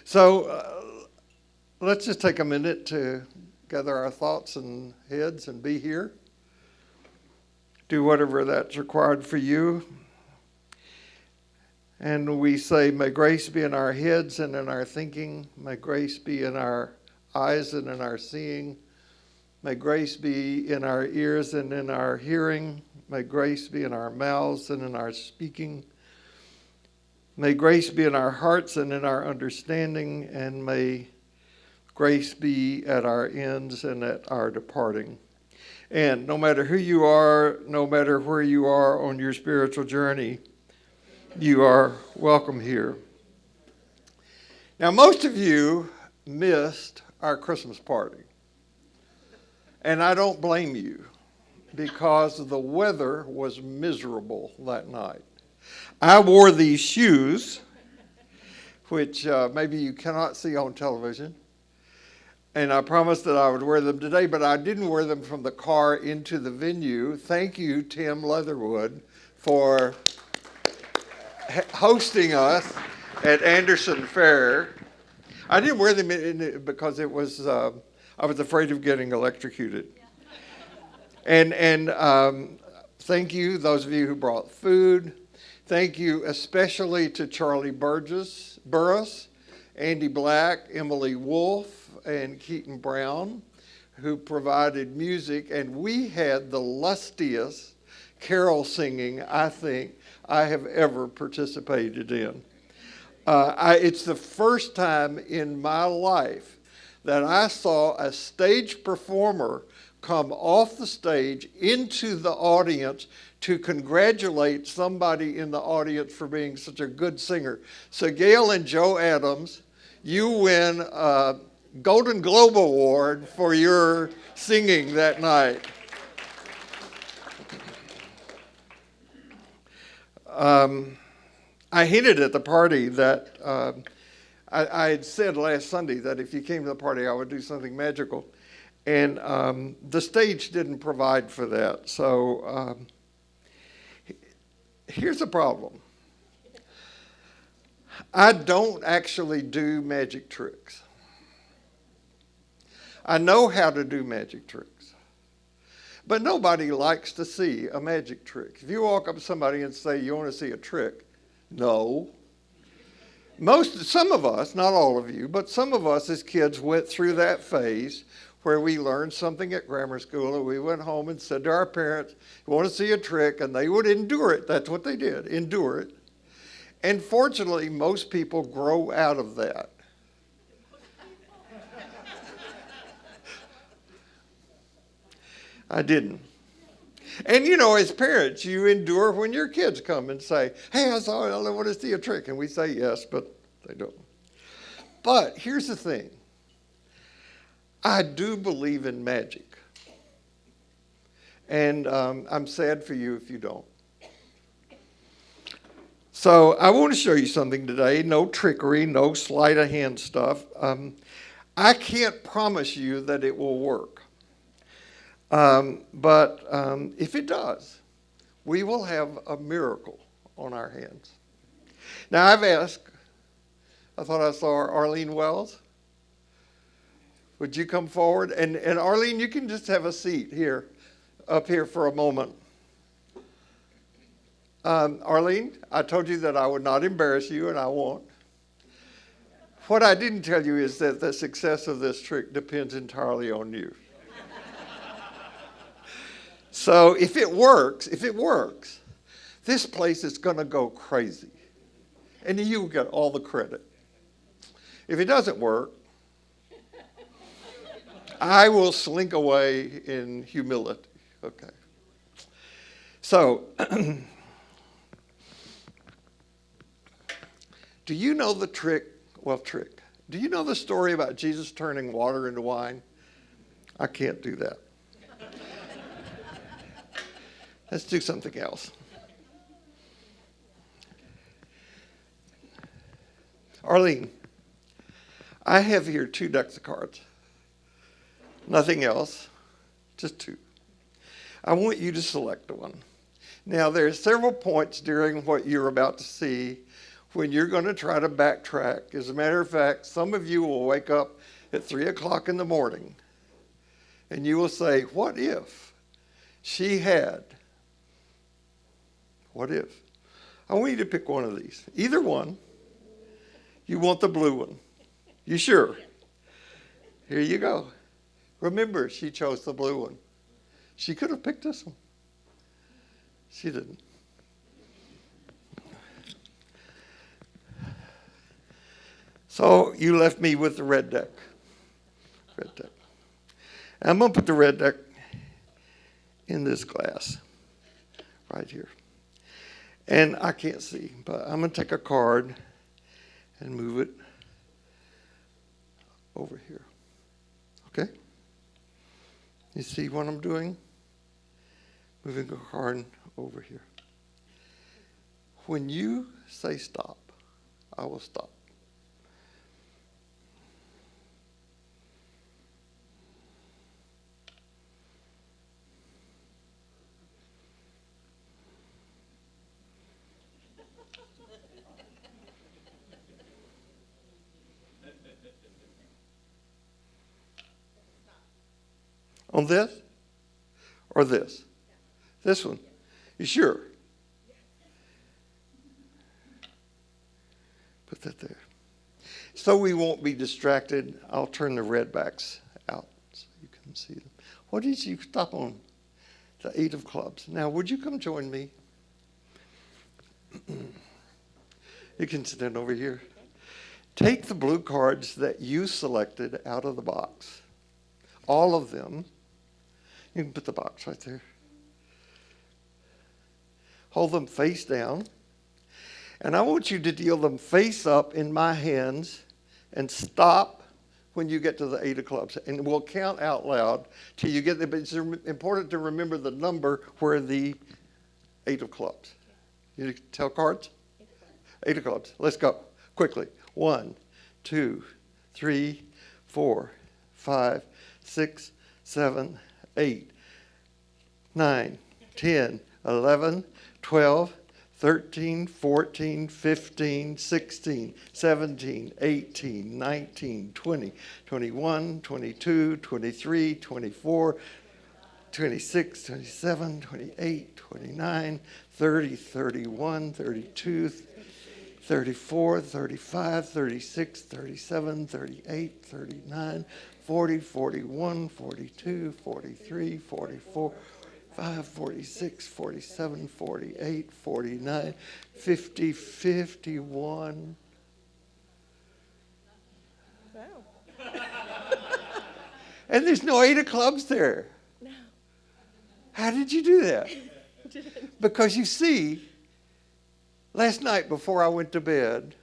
So let's just take a minute to gather our thoughts and heads and be here. Do whatever that's required for you. And we say, may grace be in our heads and in our thinking. May grace be in our eyes and in our seeing. May grace be in our ears and in our hearing. May grace be in our mouths and in our speaking. May grace be in our hearts and in our understanding, and may grace be at our ends and at our departing. And no matter who you are, no matter where you are on your spiritual journey, you are welcome here. Now, most of you missed our Christmas party. And I don't blame you, because the weather was miserable that night. I wore these shoes, which maybe you cannot see on television. And I promised that I would wear them today, but I didn't wear them from the car into the venue. Thank you, Tim Leatherwood, for hosting us at Anderson Fair. I didn't wear them because it was, I was afraid of getting electrocuted. And thank you, those of you who brought food. Thank you especially to Charlie Burris, Andy Black, Emily Wolfe, and Keaton Brown, who provided music. And we had the lustiest carol singing, I think, I have ever participated in. It's the first time in my life that I saw a stage performer come off the stage into the audience to congratulate somebody in the audience for being such a good singer. So Gail and Joe Adams, you win a Golden Globe Award for your singing that night. I hinted at the party that I had said last Sunday that if you came to the party, I would do something magical. And the stage didn't provide for that. So here's the problem. I don't actually do magic tricks. I know how to do magic tricks. But nobody likes to see a magic trick. If you walk up to somebody and say, you want to see a trick? No. Some of us, not all of you, but some of us as kids went through that phase where we learned something at grammar school and we went home and said to our parents, you want to see a trick, and they would endure it. That's what they did, endure it. And fortunately, most people grow out of that. I didn't. And you know, as parents, you endure when your kids come and say, hey, I want to see a trick. And we say yes, but they don't. But here's the thing. I do believe in magic. And I'm sad for you if you don't. So I want to show you something today. No trickery, no sleight of hand stuff. I can't promise you that it will work. But if it does, we will have a miracle on our hands. Now I've asked, I thought I saw Arlene Wells. Would you come forward? And Arlene, you can just have a seat here, up here for a moment. Arlene, I told you that I would not embarrass you, and I won't. What I didn't tell you is that the success of this trick depends entirely on you. So if it works, this place is going to go crazy. And you will get all the credit. If it doesn't work, I will slink away in humility. Okay. So, do you know the trick? Do you know the story about Jesus turning water into wine? I can't do that. Let's do something else. Arlene, I have here 2 decks of cards. Nothing else, just 2. I want you to select one. Now, there are several points during what you're about to see when you're going to try to backtrack. As a matter of fact, some of you will wake up at 3 o'clock in the morning and you will say, what if she had? What if? I want you to pick one of these. Either one. You want the blue one. You sure? Here you go. Remember, she chose the blue one. She could have picked this one. She didn't. So you left me with the red deck. Red deck. I'm going to put the red deck in this glass right here. And I can't see, but I'm going to take a card and move it over here. Okay? You see what I'm doing? Moving a card over here. When you say stop, I will stop. On this? Or this? This one? You sure? Put that there. So we won't be distracted, I'll turn the red backs out so you can see them. What did you stop on? The 8 of clubs. Now, would you come join me? You can stand over here. Take the blue cards that you selected out of the box. All of them. You can put the box right there. Hold them face down. And I want you to deal them face up in my hands and stop when you get to the 8 of clubs. And we'll count out loud till you get there. But it's important to remember the number where the 8 of clubs. You tell cards? 8 of clubs. Let's go. Quickly. 1, 2, 3, 4, 5, 6, 7, 8, 9, 10, 11, 12, 13, 14, 15, 16, 17, 18, 19, 20, 21, 22, 23, 24, 26, 27, 28, 29, 30, 31, 32, 34, 35, 36, 37, 38, 39, 40, 41, 42, 43, 44, 45, 46, 47, 48, 49, 50, 51. Wow. And there's no 8 of clubs there. No. How did you do that? Because you see, last night before I went to bed,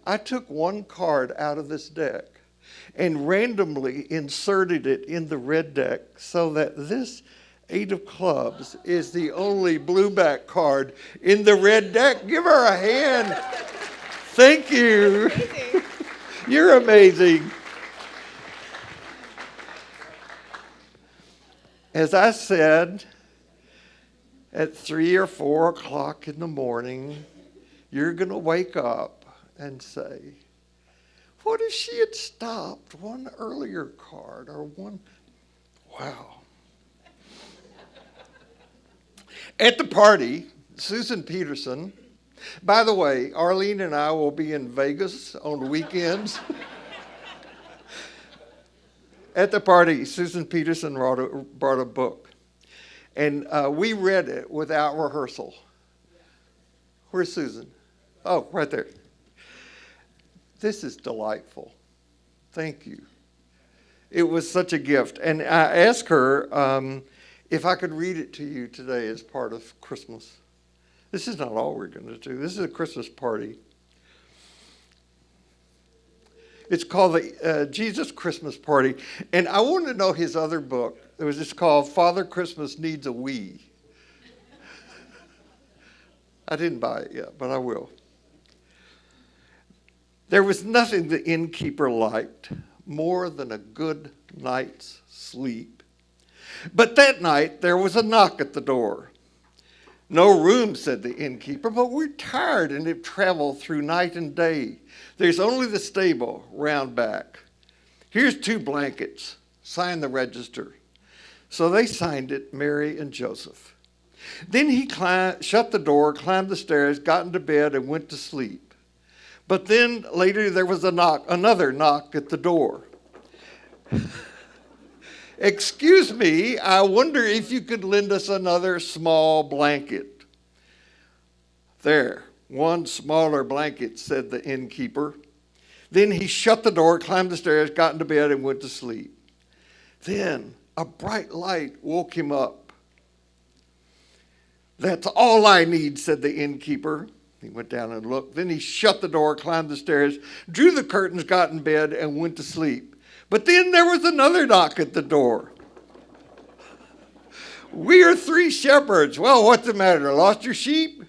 I took one card out of this deck and randomly inserted it in the red deck so that this 8 of clubs is the only blue back card in the red deck. Give her a hand. Thank you. You're amazing. As I said, at 3 or 4 o'clock in the morning, you're going to wake up and say, what if she had stopped one earlier card or one? Wow. At the party, Susan Peterson, by the way, Arlene and I will be in Vegas on weekends. At the party, Susan Peterson brought a book, and we read it without rehearsal. Where's Susan? Oh, right there. This is delightful. Thank you. It was such a gift. And I asked her if I could read it to you today as part of Christmas. This is not all we're going to do. This is a Christmas party. It's called the Jesus Christmas Party. And I wanted to know his other book. It was just called Father Christmas Needs a Wee. I didn't buy it yet, but I will. There was nothing the innkeeper liked more than a good night's sleep. But that night, there was a knock at the door. No room, said the innkeeper, but we're tired and have traveled through night and day. There's only the stable round back. Here's 2 blankets. Sign the register. So they signed it, Mary and Joseph. Then he shut the door, climbed the stairs, got into bed, and went to sleep. But then later there was another knock at the door. Excuse me, I wonder if you could lend us another small blanket. There, 1 smaller blanket, said the innkeeper. Then he shut the door, climbed the stairs, got into bed, and went to sleep. Then a bright light woke him up. That's all I need, said the innkeeper. He went down and looked. Then he shut the door, climbed the stairs, drew the curtains, got in bed, and went to sleep. But then there was another knock at the door. We are 3 shepherds. Well, what's the matter? Lost your sheep?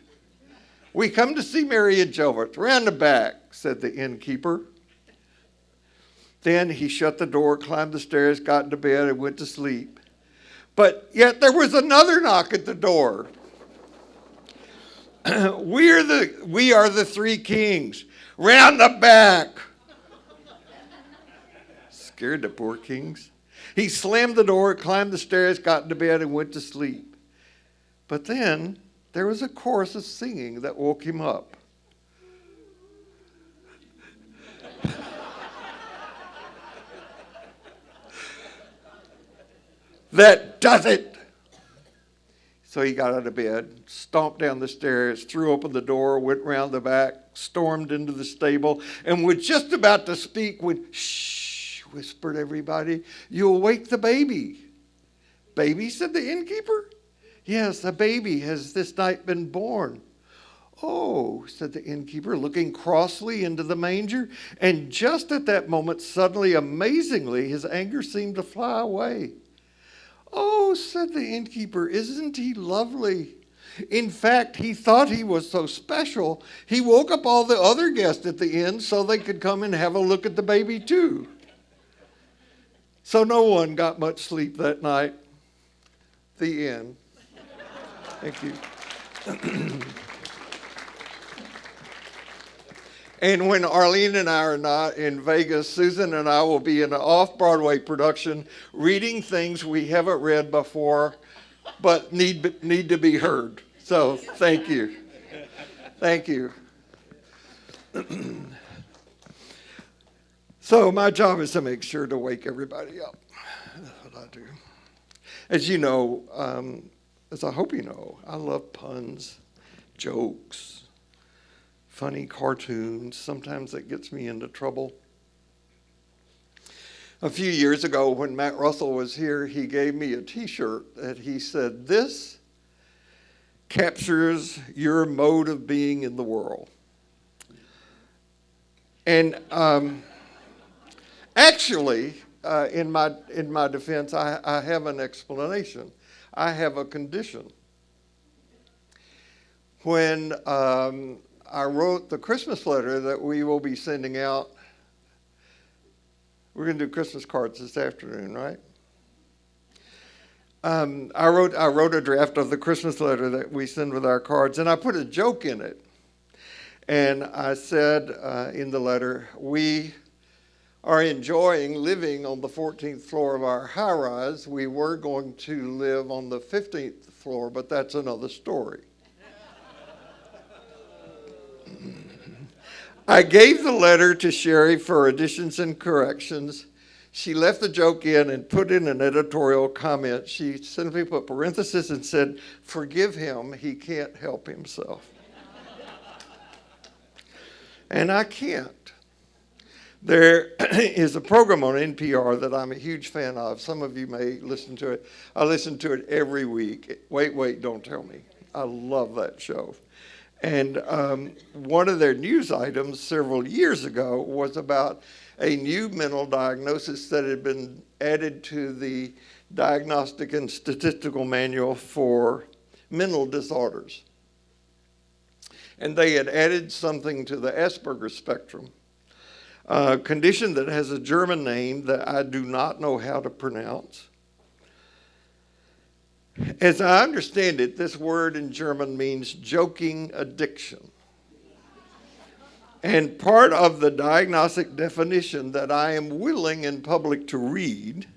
We come to see Mary and Joseph. Round the back, said the innkeeper. Then he shut the door, climbed the stairs, got into bed, and went to sleep. But yet there was another knock at the door. We are the 3 kings. Round the back. Scared the poor kings. He slammed the door, climbed the stairs, got into bed, and went to sleep. But then there was a chorus of singing that woke him up. That does it. So he got out of bed, stomped down the stairs, threw open the door, went round the back, stormed into the stable, and was just about to speak when, shh, whispered everybody, you'll wake the baby. Baby, said the innkeeper. Yes, a baby has this night been born. Oh, said the innkeeper, looking crossly into the manger. And just at that moment, suddenly, amazingly, his anger seemed to fly away. Oh, said the innkeeper, isn't he lovely? In fact, he thought he was so special, he woke up all the other guests at the inn so they could come and have a look at the baby too. So no one got much sleep that night. The end. Thank you. And when Arlene and I are not in Vegas, Susan and I will be in an off-Broadway production reading things we haven't read before but need to be heard. So thank you. Thank you. So my job is to make sure to wake everybody up. That's what I do. As you know, as I hope you know, I love puns, jokes, funny cartoons. Sometimes that gets me into trouble. A few years ago when Matt Russell was here, he gave me a t-shirt that he said, this captures your mode of being in the world. And actually, in my defense, I have an explanation. I have a condition. When I wrote the Christmas letter that we will be sending out. We're going to do Christmas cards this afternoon, right? I wrote a draft of the Christmas letter that we send with our cards, and I put a joke in it. And I said in the letter, we are enjoying living on the 14th floor of our high-rise. We were going to live on the 15th floor, but that's another story. I gave the letter to Sherry for additions and corrections. She left the joke in and put in an editorial comment. She simply put parentheses and said, forgive him, he can't help himself. And I can't. There is a program on NPR that I'm a huge fan of. Some of you may listen to it. I listen to it every week. Wait, don't tell me. I love that show. And one of their news items several years ago was about a new mental diagnosis that had been added to the Diagnostic and Statistical Manual for mental disorders. And they had added something to the Asperger's spectrum, a condition that has a German name that I do not know how to pronounce. As I understand it, this word in German means joking addiction. And part of the diagnostic definition that I am willing in public to read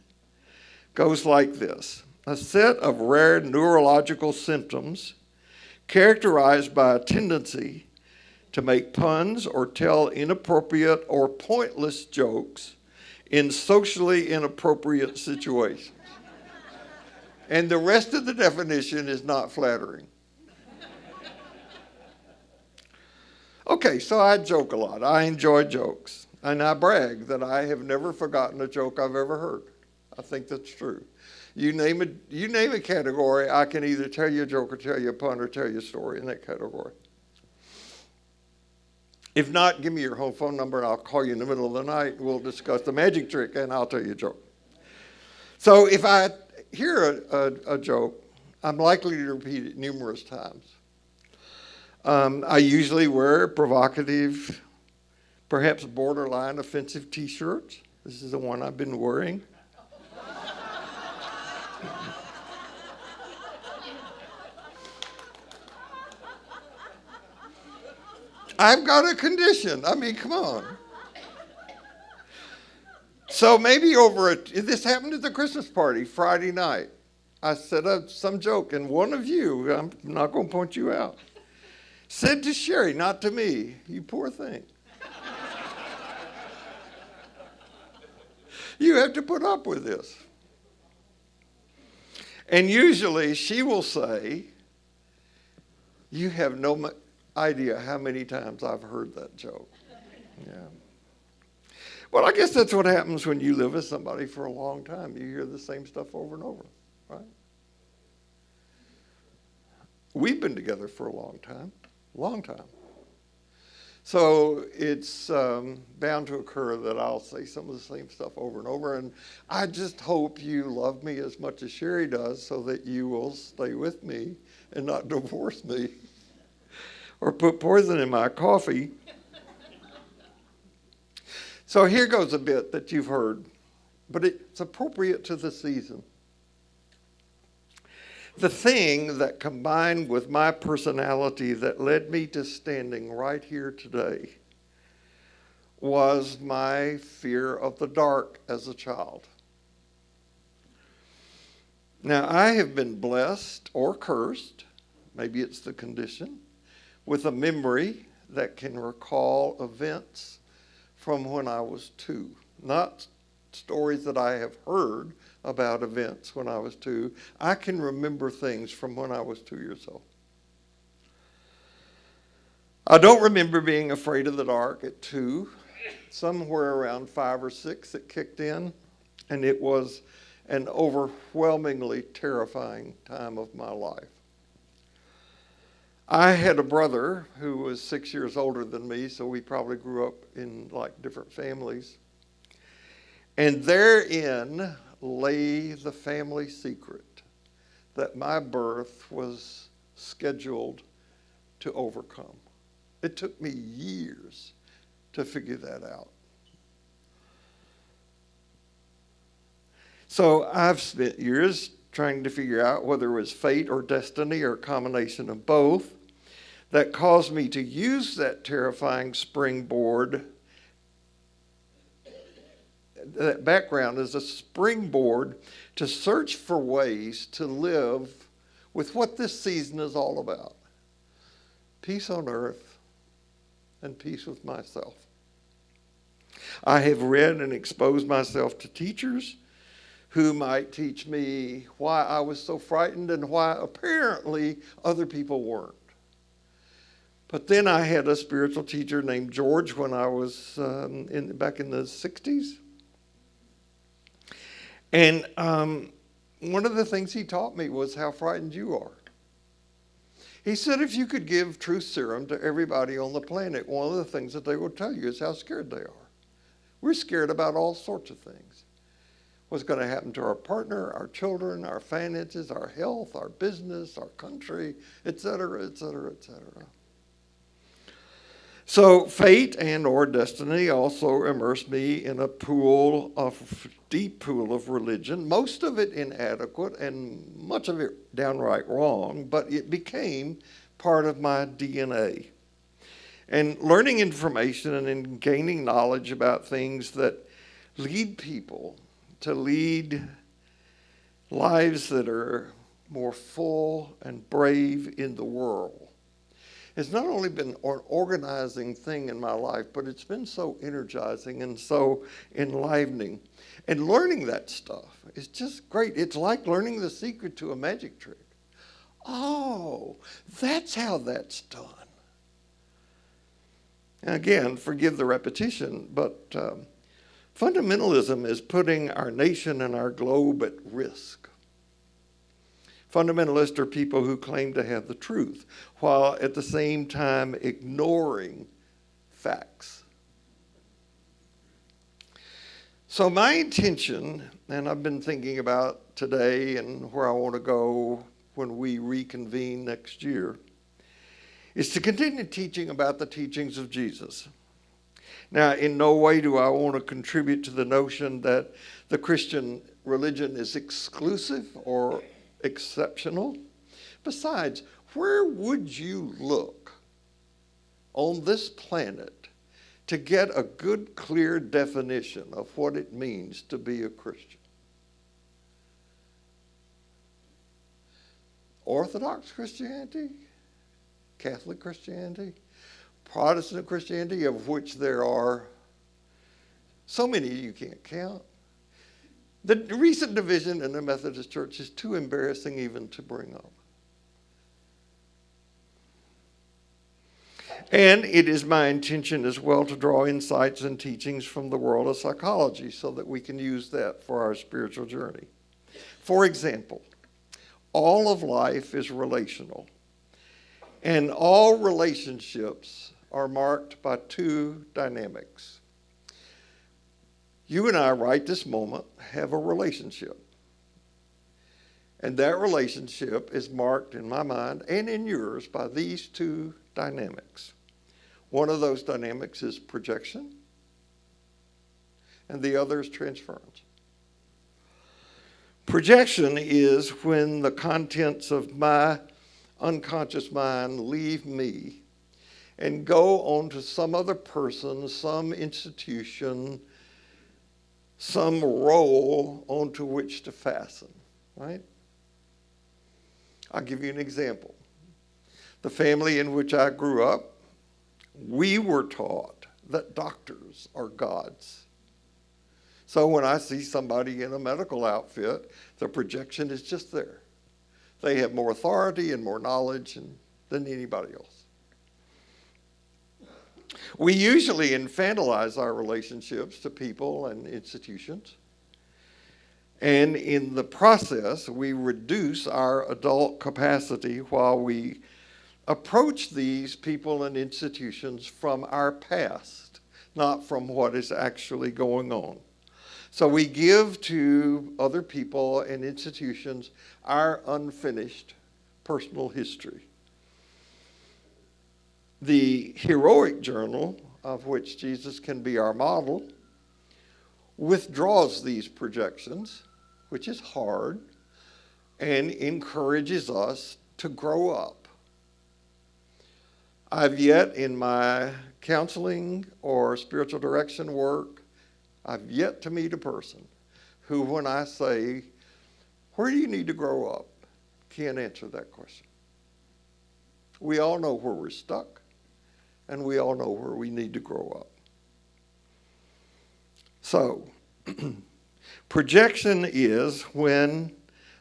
goes like this: a set of rare neurological symptoms characterized by a tendency to make puns or tell inappropriate or pointless jokes in socially inappropriate situations. And the rest of the definition is not flattering. Okay, so I joke a lot. I enjoy jokes. And I brag that I have never forgotten a joke I've ever heard. I think that's true. You name a category, I can either tell you a joke or tell you a pun or tell you a story in that category. If not, give me your home phone number and I'll call you in the middle of the night. We'll discuss the magic trick and I'll tell you a joke. So if I hear a joke, I'm likely to repeat it numerous times. I usually wear provocative, perhaps borderline offensive t-shirts. This is the one I've been wearing. I've got a condition. I mean, come on. So maybe this happened at the Christmas party Friday night. I set up some joke, and one of you, I'm not going to point you out, said to Sherry, not to me, "You poor thing. You have to put up with this." And usually she will say, "You have no idea how many times I've heard that joke." Yeah. Well, I guess that's what happens when you live with somebody for a long time. You hear the same stuff over and over, right? We've been together for a long time. So it's bound to occur that I'll say some of the same stuff over and over. And I just hope you love me as much as Sherry does so that you will stay with me and not divorce me or put poison in my coffee. So here goes a bit that you've heard, but it's appropriate to the season. The thing that combined with my personality that led me to standing right here today was my fear of the dark as a child. Now, I have been blessed or cursed, maybe it's the condition, with a memory that can recall events from when I was 2. Not stories that I have heard about events when I was 2. I can remember things from when I was 2 years old. I don't remember being afraid of the dark at 2. Somewhere around 5 or 6 it kicked in, and it was an overwhelmingly terrifying time of my life. I had a brother who was 6 years older than me, so we probably grew up in like different families. And therein lay the family secret that my birth was scheduled to overcome. It took me years to figure that out. So I've spent years trying to figure out whether it was fate or destiny or a combination of both that caused me to use that terrifying springboard, that background as a springboard to search for ways to live with what this season is all about: peace on earth and peace with myself. I have read and exposed myself to teachers who might teach me why I was so frightened and why apparently other people weren't. But then I had a spiritual teacher named George when I was back in the 60s. And one of the things he taught me was how frightened you are. He said if you could give truth serum to everybody on the planet, one of the things that they will tell you is how scared they are. We're scared about all sorts of things. What's going to happen to our partner, our children, our finances, our health, our business, our country, et cetera, et cetera, et cetera. So fate and or destiny also immersed me in a deep pool of religion, most of it inadequate and much of it downright wrong, but it became part of my DNA. And learning information and gaining knowledge about things that lead people to lead lives that are more full and brave in the world has not only been an organizing thing in my life, but it's been so energizing and so enlivening. And learning that stuff is just great. It's like learning the secret to a magic trick. Oh, that's how that's done. And again, forgive the repetition, but fundamentalism is putting our nation and our globe at risk. Fundamentalists are people who claim to have the truth, while at the same time ignoring facts. So my intention, and I've been thinking about today and where I want to go when we reconvene next year, is to continue teaching about the teachings of Jesus. Now, in no way do I want to contribute to the notion that the Christian religion is exclusive or exceptional. Besides, where would you look on this planet to get a good, clear definition of what it means to be a Christian? Orthodox Christianity? Catholic Christianity? Protestant Christianity, of which there are so many you can't count. The recent division in the Methodist Church is too embarrassing even to bring up. And it is my intention as well to draw insights and teachings from the world of psychology so that we can use that for our spiritual journey. For example, all of life is relational, and all relationships are marked by two dynamics. You and I, right this moment, have a relationship. And that relationship is marked in my mind and in yours by these two dynamics. One of those dynamics is projection, and the other is transference. Projection is when the contents of my unconscious mind leave me and go on to some other person, some institution, some role onto which to fasten, right? I'll give you an example. The family in which I grew up, we were taught that doctors are gods. So when I see somebody in a medical outfit, the projection is just there. They have more authority and more knowledge than anybody else. We usually infantilize our relationships to people and institutions. And in the process, we reduce our adult capacity while we approach these people and institutions from our past, not from what is actually going on. So we give to other people and institutions our unfinished personal history. The heroic journal, of which Jesus can be our model, withdraws these projections, which is hard, and encourages us to grow up. I've yet, in my counseling or spiritual direction work, I've yet to meet a person who, when I say, where do you need to grow up, can't answer that question. We all know where we're stuck, and we all know where we need to grow up. So, projection is when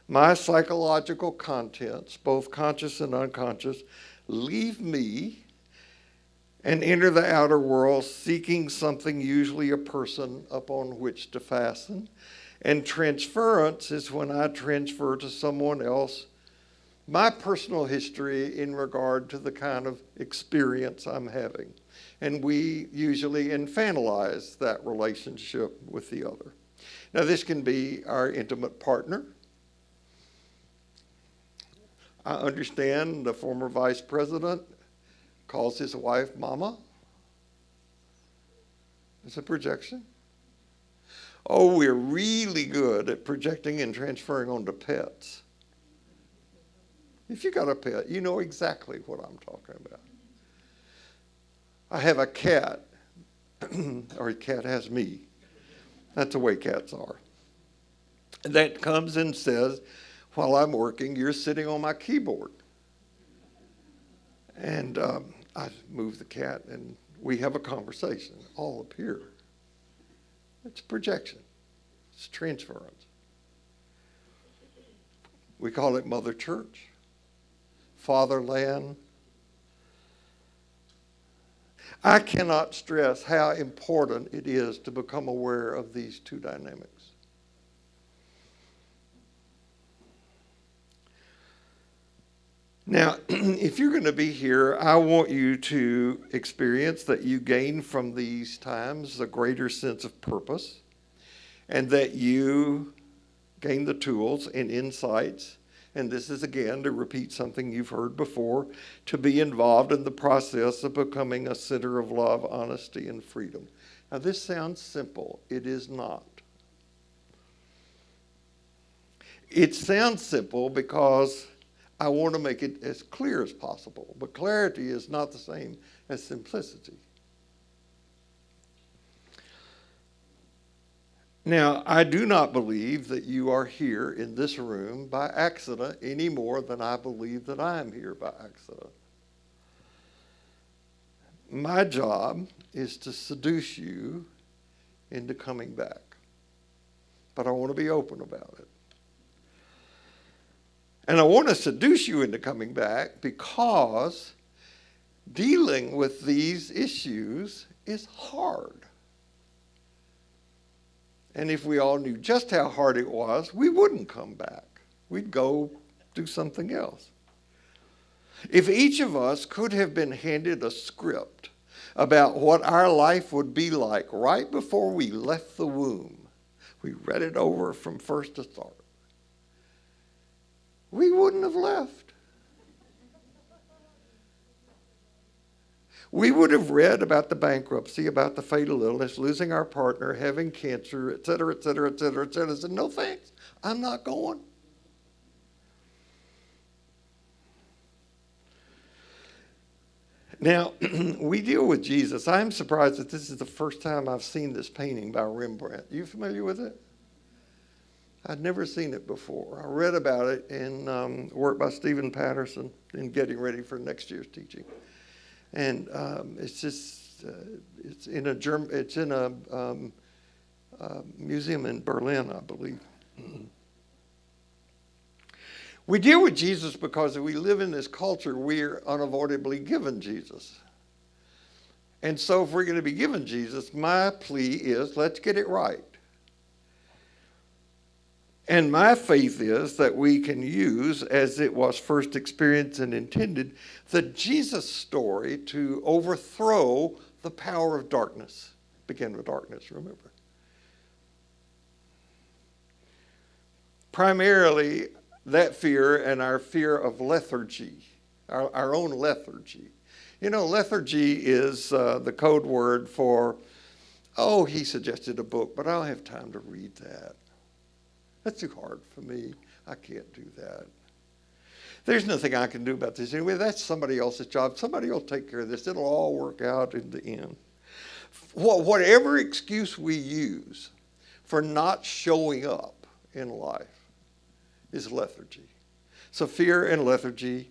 my psychological contents, both conscious and unconscious, leave me and enter the outer world seeking something, usually a person, upon which to fasten. And transference is when I transfer to someone else my personal history in regard to the kind of experience I'm having. And we usually infantilize that relationship with the other. Now, this can be our intimate partner. I understand the former vice president calls his wife Mama. It's a projection. Oh, we're really good at projecting and transferring onto pets. If you got a pet, you know exactly what I'm talking about. I have a cat, or a cat has me. That's the way cats are. That comes and says, while I'm working, you're sitting on my keyboard. And I move the cat, and we have a conversation all up here. It's projection. It's transference. We call it Mother Church, Fatherland. I cannot stress how important it is to become aware of these two dynamics. Now, if you're going to be here, I want you to experience that you gain from these times a greater sense of purpose, and that you gain the tools and insights. And this is, again, to repeat something you've heard before, to be involved in the process of becoming a center of love, honesty, and freedom. Now, this sounds simple. It is not. It sounds simple because I want to make it as clear as possible. But clarity is not the same as simplicity. Now, I do not believe that you are here in this room by accident any more than I believe that I am here by accident. My job is to seduce you into coming back. But I want to be open about it. And I want to seduce you into coming back because dealing with these issues is hard. And if we all knew just how hard it was, we wouldn't come back. We'd go do something else. If each of us could have been handed a script about what our life would be like right before we left the womb, we read it over from first to start, we wouldn't have left. We would have read about the bankruptcy, about the fatal illness, losing our partner, having cancer, et cetera, et cetera, et cetera, et cetera. I said, no thanks, I'm not going. Now, we deal with Jesus. I'm surprised that this is the first time I've seen this painting by Rembrandt. You familiar with it? I'd never seen it before. I read about it in work by Stephen Patterson in getting ready for next year's teaching. And it's in a museum in Berlin, I believe. We deal with Jesus because we live in this culture, we're unavoidably given Jesus. And so if we're going to be given Jesus, my plea is, let's get it right. And my faith is that we can use, as it was first experienced and intended, the Jesus story to overthrow the power of darkness. Begin with darkness, remember. Primarily, that fear and our fear of lethargy, our own lethargy. You know, lethargy is the code word for, oh, he suggested a book, but I don't have time to read that. That's too hard for me. I can't do that. There's nothing I can do about this anyway. That's somebody else's job. Somebody will take care of this. It'll all work out in the end. Whatever excuse we use for not showing up in life is lethargy. So fear and lethargy,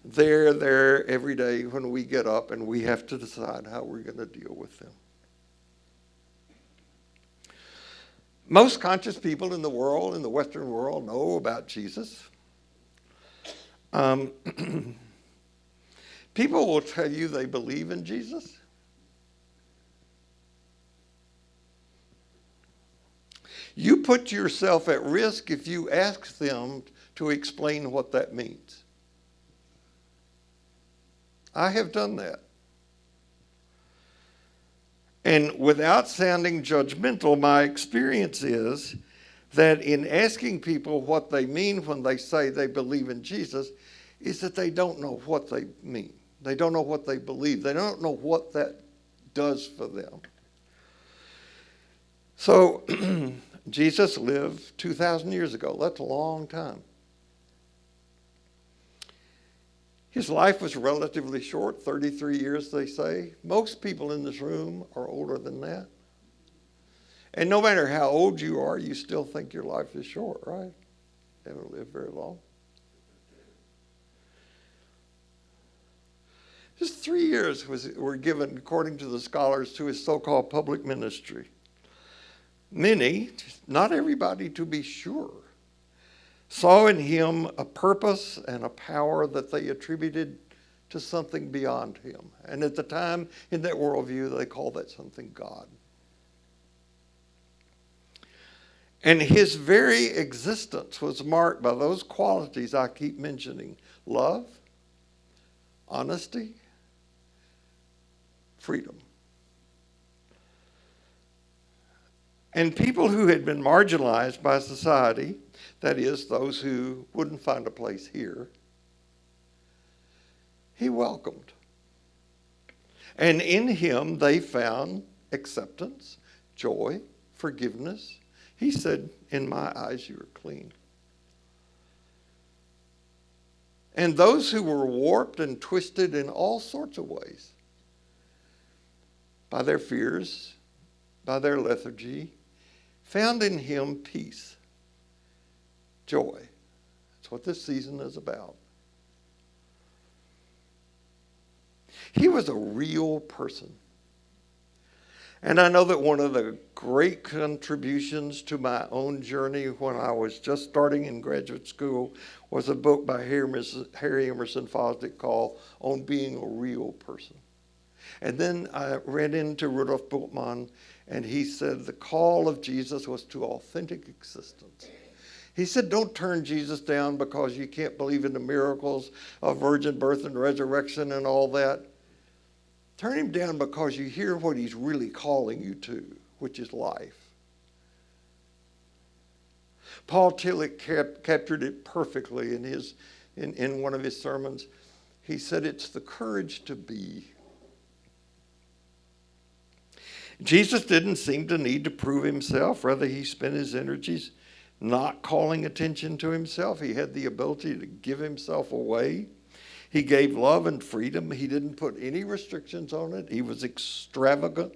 they're there every day when we get up and we have to decide how we're going to deal with them. Most conscious people in the world, in the Western world, know about Jesus. People will tell you they believe in Jesus. You put yourself at risk if you ask them to explain what that means. I have done that. And without sounding judgmental, my experience is that in asking people what they mean when they say they believe in Jesus, is that they don't know what they mean. They don't know what they believe. They don't know what that does for them. So Jesus lived 2,000 years ago. That's a long time. His life was relatively short, 33 years, they say. Most people in this room are older than that. And no matter how old you are, you still think your life is short, right? You haven't lived very long. Just 3 years were given, according to the scholars, to his so-called public ministry. Many, not everybody to be sure, saw in him a purpose and a power that they attributed to something beyond him. And at the time, in that worldview, they called that something God. And his very existence was marked by those qualities I keep mentioning: love, honesty, freedom. And people who had been marginalized by society, that is, those who wouldn't find a place here, he welcomed. And in him they found acceptance, joy, forgiveness. He said, "In my eyes you are clean." And those who were warped and twisted in all sorts of ways, by their fears, by their lethargy, found in him peace, joy. That's what this season is about. He was a real person. And I know that one of the great contributions to my own journey when I was just starting in graduate school was a book by Harry Emerson Fosdick called On Being a Real Person. And then I read into Rudolf Bultmann, and he said the call of Jesus was to authentic existence. He said, don't turn Jesus down because you can't believe in the miracles of virgin birth and resurrection and all that. Turn him down because you hear what he's really calling you to, which is life. Paul Tillich captured it perfectly in one of his sermons. He said, it's the courage to be. Jesus didn't seem to need to prove himself. Rather, he spent his energies not calling attention to himself. He had the ability to give himself away. He gave love and freedom. He didn't put any restrictions on it. He was extravagant.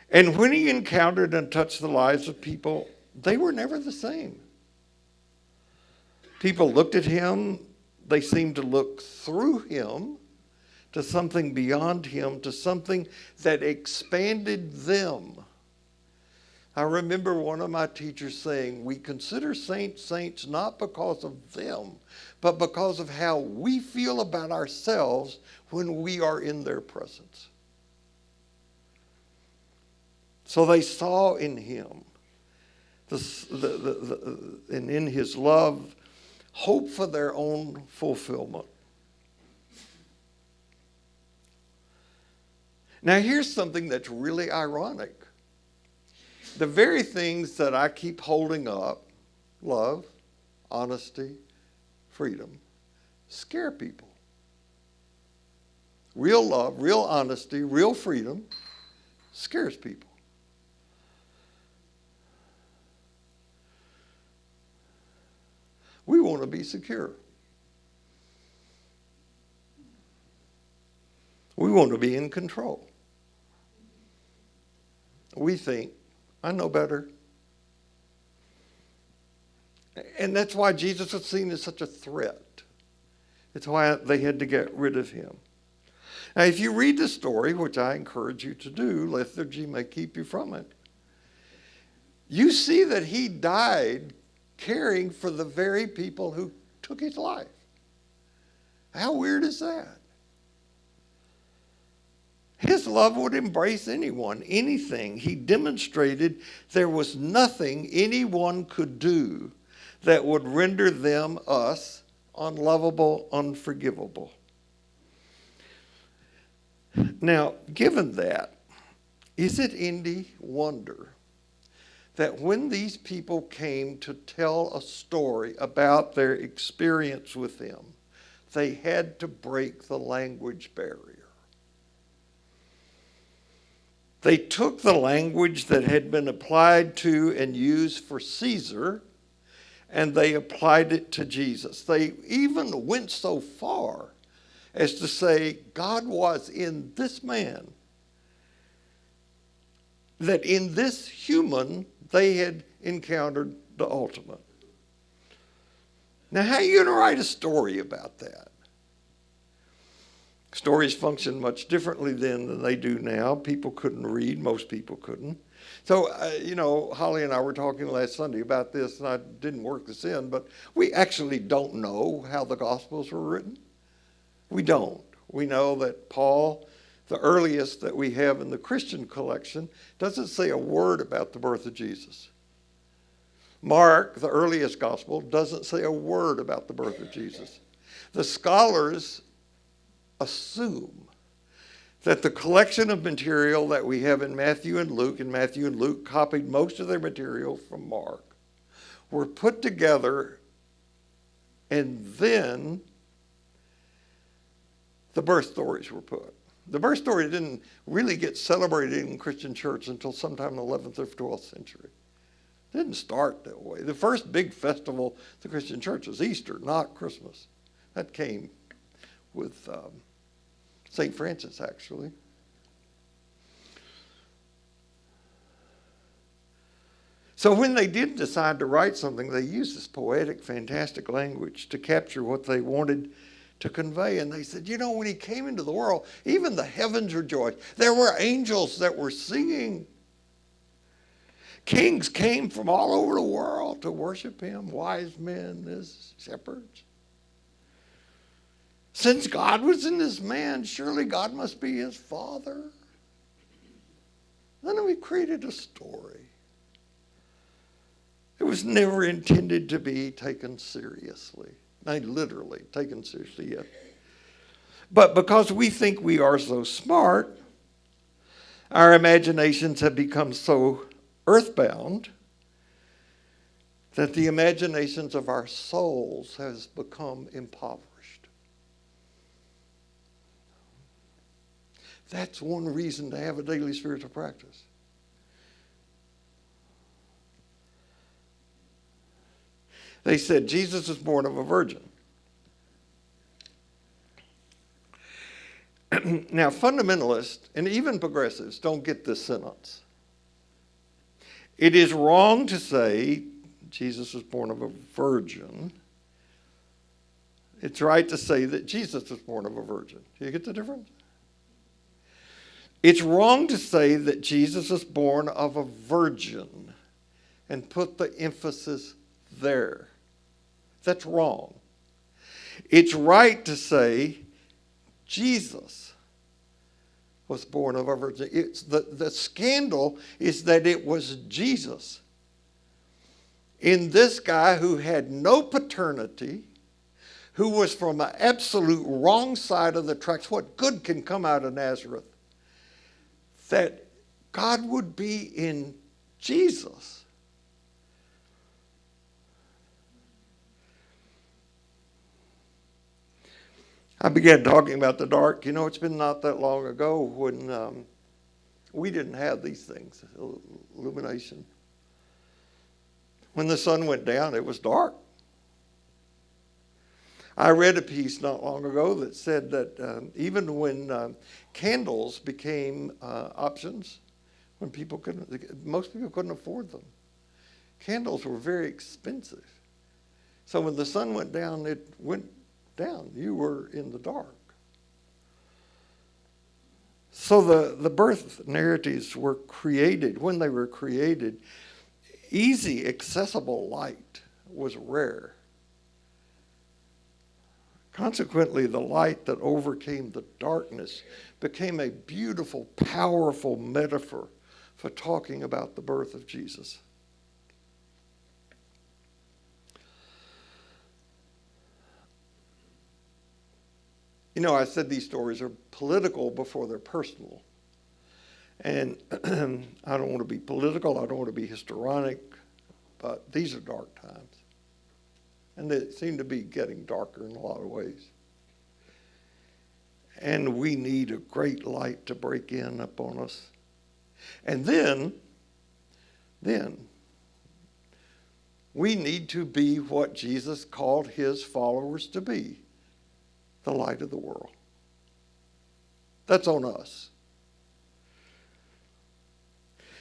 And when he encountered and touched the lives of people, they were never the same. People looked at him. They seemed to look through him to something beyond him, to something that expanded them. I remember one of my teachers saying, we consider saints not because of them, but because of how we feel about ourselves when we are in their presence. So they saw in him, and in his love, hope for their own fulfillment. Now here's something that's really ironic. The very things that I keep holding up, love, honesty, freedom, scare people. Real love, real honesty, real freedom scares people. We want to be secure. We want to be in control. We think, I know better. And that's why Jesus was seen as such a threat. It's why they had to get rid of him. Now, if you read the story, which I encourage you to do, lethargy may keep you from it, you see that he died caring for the very people who took his life. How weird is that? His love would embrace anyone, anything. He demonstrated there was nothing anyone could do that would render them, us, unlovable, unforgivable. Now, given that, is it any wonder that when these people came to tell a story about their experience with him, they had to break the language barrier? They took the language that had been applied to and used for Caesar, and they applied it to Jesus. They even went so far as to say God was in this man, that in this human they had encountered the ultimate. Now, how are you going to write a story about that? Stories function much differently then than they do now. People couldn't read. Most people couldn't. So, Holly and I were talking last Sunday about this, and I didn't work this in, but we actually don't know how the Gospels were written. We don't. We know that Paul, the earliest that we have in the Christian collection, doesn't say a word about the birth of Jesus. Mark, the earliest gospel, doesn't say a word about the birth of Jesus. The scholars assume that the collection of material that we have in Matthew and Luke copied most of their material from Mark, were put together, and then the birth stories were put. The birth story didn't really get celebrated in Christian church until sometime in the 11th or 12th century. It didn't start that way. The first big festival of the Christian church was Easter, not Christmas. That came with St. Francis, actually. So when they did decide to write something, they used this poetic, fantastic language to capture what they wanted to convey. And they said, when he came into the world, even the heavens rejoiced. There were angels that were singing. Kings came from all over the world to worship him, wise men as shepherds. Since God was in this man, surely God must be his father. Then we created a story. It was never intended to be taken seriously. Not literally taken seriously yet. But because we think we are so smart, our imaginations have become so earthbound that the imaginations of our souls has become impoverished. That's one reason to have a daily spiritual practice. They said Jesus was born of a virgin. Now, fundamentalists and even progressives don't get this sentence. It is wrong to say Jesus was born of a virgin. It's right to say that Jesus was born of a virgin. Do you get the difference? It's wrong to say that Jesus was born of a virgin and put the emphasis there. That's wrong. It's right to say Jesus was born of a virgin. The scandal is that it was Jesus in this guy who had no paternity, who was from an absolute wrong side of the tracks. What good can come out of Nazareth? That God would be in Jesus. I began talking about the dark. It's been not that long ago when we didn't have these things, illumination. When the sun went down, it was dark. I read a piece not long ago that said that even when candles became options, when most people couldn't afford them. Candles were very expensive. So when the sun went down, it went down. You were in the dark. So the birth narratives were created. When they were created, easy, accessible light was rare. Consequently, the light that overcame the darkness became a beautiful, powerful metaphor for talking about the birth of Jesus. I said these stories are political before they're personal. And I don't want to be political, I don't want to be histrionic, but these are dark times. And they seem to be getting darker in a lot of ways. And we need a great light to break in upon us. And then we need to be what Jesus called his followers to be, the light of the world. That's on us.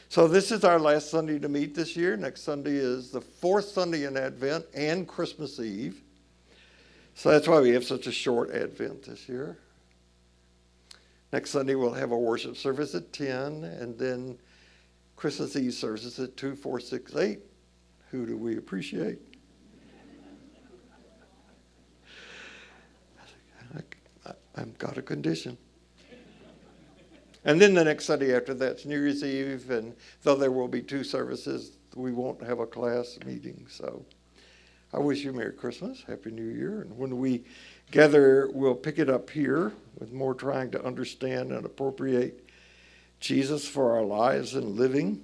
So this is our last Sunday to meet this year. Next Sunday is the fourth Sunday in Advent and Christmas Eve. So that's why we have such a short Advent this year. Next Sunday we'll have a worship service at 10, and then Christmas Eve services at 2, 4, 6, 8. Who do we appreciate? I've got a condition. And then the next Sunday after that's New Year's Eve, and though there will be 2 services, we won't have a class meeting. So I wish you Merry Christmas, Happy New Year. And when we gather, we'll pick it up here with more trying to understand and appropriate Jesus for our lives and living.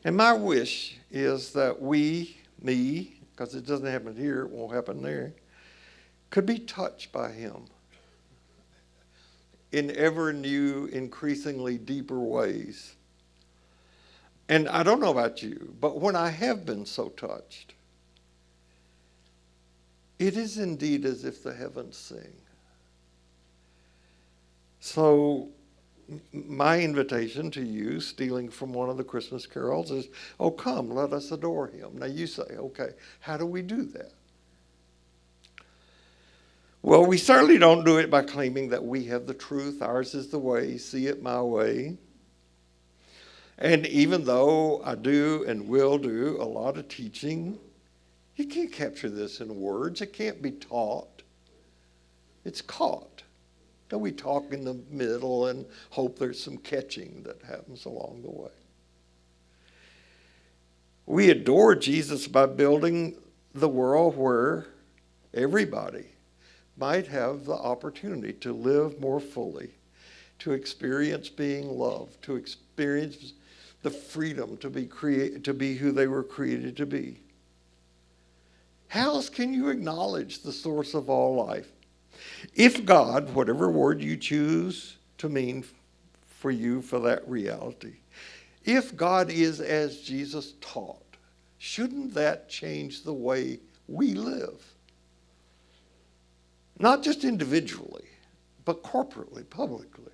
And my wish is that me, because it doesn't happen here, it won't happen there, could be touched by him in ever new, increasingly deeper ways. And I don't know about you, but when I have been so touched, it is indeed as if the heavens sing. So my invitation to you, stealing from one of the Christmas carols, is, oh, come, let us adore him. Now you say, okay, how do we do that? Well, we certainly don't do it by claiming that we have the truth. Ours is the way. See it my way. And even though I do and will do a lot of teaching, you can't capture this in words. It can't be taught. It's caught. Then we talk in the middle and hope there's some catching that happens along the way. We adore Jesus by building the world where everybody might have the opportunity to live more fully, to experience being loved, to experience the freedom to be who they were created to be. How else can you acknowledge the source of all life? If God, whatever word you choose to mean for you for that reality, if God is as Jesus taught, shouldn't that change the way we live? Not just individually, but corporately, publicly.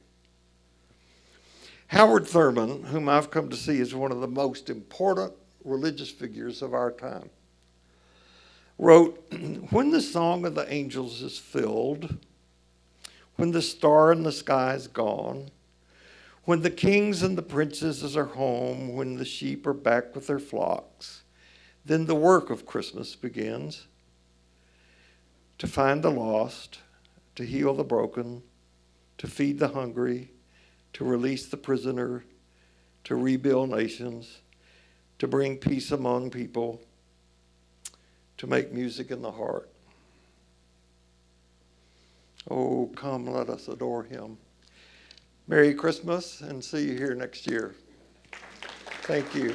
Howard Thurman, whom I've come to see as one of the most important religious figures of our time, wrote, when the song of the angels is filled, when the star in the sky is gone, when the kings and the princesses are home, when the sheep are back with their flocks, then the work of Christmas begins. To find the lost, to heal the broken, to feed the hungry, to release the prisoner, to rebuild nations, to bring peace among people, to make music in the heart. Oh, come, let us adore him. Merry Christmas, and see you here next year. Thank you.